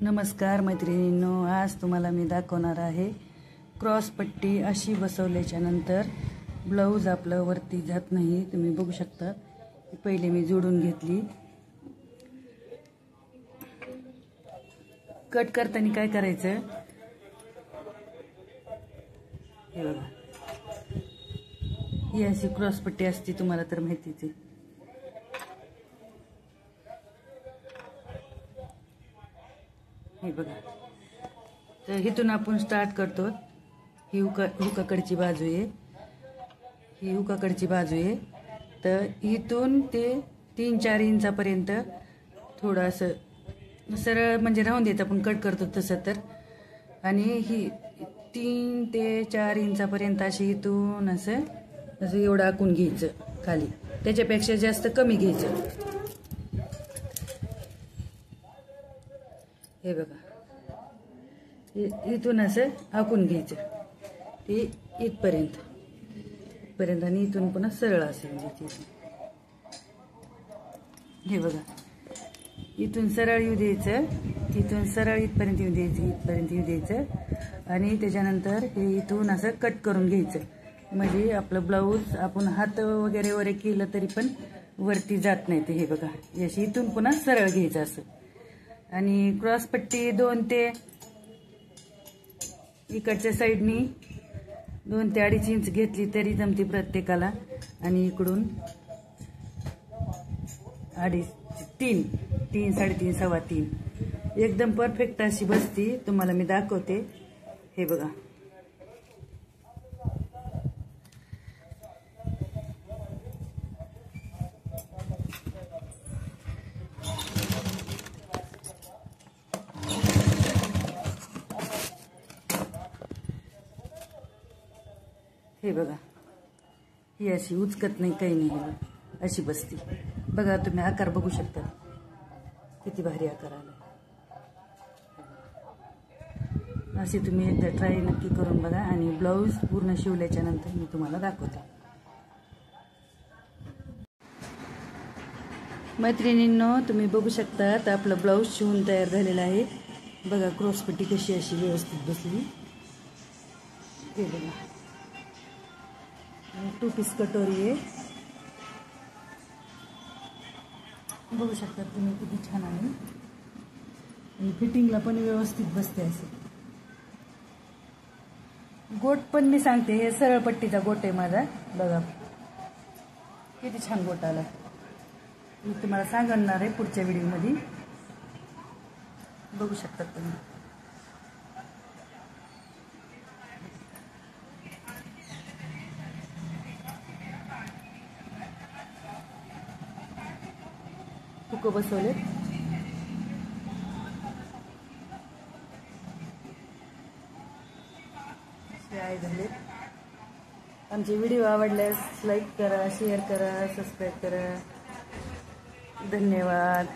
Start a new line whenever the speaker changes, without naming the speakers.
नमस्कार मैत्रिणींनो, आज तुम्हाला मी दाखवणार आहे क्रॉस पट्टी अशी बसवल्याच्या नंतर ब्लाऊज आपलं वरती जात नाही। तुम्ही बघू शकता, पहिले मी जोडून घेतली। कट करताना काय करायचं, हे बघा, ही अशी क्रॉस पट्टी असते, तुम्हाला तर माहितीच आहे। हे बघा, तर इथून आपण स्टार्ट करतो। ही हुकाकडची बाजू आहे, ही हुकाकडची बाजू आहे। तर इथून ते 3-4 इंचापर्यंत थोडंसं सरळ म्हणजे राहून द्यायचं, आपण कट करतो तसं तर। आणि ही 3 ते 4 इंचापर्यंत अशी इथून असं एवढं आखून घ्यायचं खाली, त्याच्यापेक्षा जास्त कमी घ्यायचं। हे बघा, इथून असं आखून घ्यायचं ते इथपर्यंत आणि इथून पुन्हा सरळ असेल द्यायची। हे बघा, इथून सरळ येऊ द्यायचं, तिथून सरळ इथपर्यंत येऊ द्यायचं, इथपर्यंत येऊ द्यायचं। आणि त्याच्यानंतर हे इथून असं कट करून घ्यायचं, म्हणजे आपलं ब्लाऊज आपण हात वगैरे वर केलं तरी पण वरती जात नाही। ते हे बघा, याशी इथून पुन्हा सरळ घ्यायचं असं। आणि क्रॉस पट्टी 2 ते इकडच्या साईडनी 2 ते 2.5 इंच घेतली तरी जमते प्रत्येकाला। आणि इकडून 2.5, 3, 3, 3.5, 3.25 एकदम परफेक्ट अशी बसती। तुम्हाला मी दाखवते, हे बघा। हे बघा, ही अशी उचकत नाही, काही नाही, अशी बसती। बघा, तुम्ही आकार बघू शकता, किती भारी आकार आला। अशी तुम्ही एकदा ट्राय नक्की करून बघा। आणि ब्लाऊज पूर्ण शिवल्याच्या नंतर मी तुम्हाला दाखवते। मैत्रिणींनो, तुम्ही बघू शकता, तर आपलं ब्लाऊज शिवून तयार झालेलं आहे। बघा, क्रॉस पट्टी कशी अशी व्यवस्थित बसली, हे बघा। 2 पीस कटोरी आहे, बघू शकता तुम्ही, किती छान आहे। आणि फिटिंगला पण व्यवस्थित बसते असे। गोट पण मी सांगते, हे सरळ पट्टीचा गोट आहे माझा, बघा किती छान गोट आला। मी तुम्हाला सांगणार आहे पुढच्या व्हिडिओमध्ये, बघू शकता तुम्ही। हुक बसवले, आहे झाले। आमचे व्हिडिओ आवडल्यास लाईक करा, शेअर करा, सबस्क्राईब करा। धन्यवाद।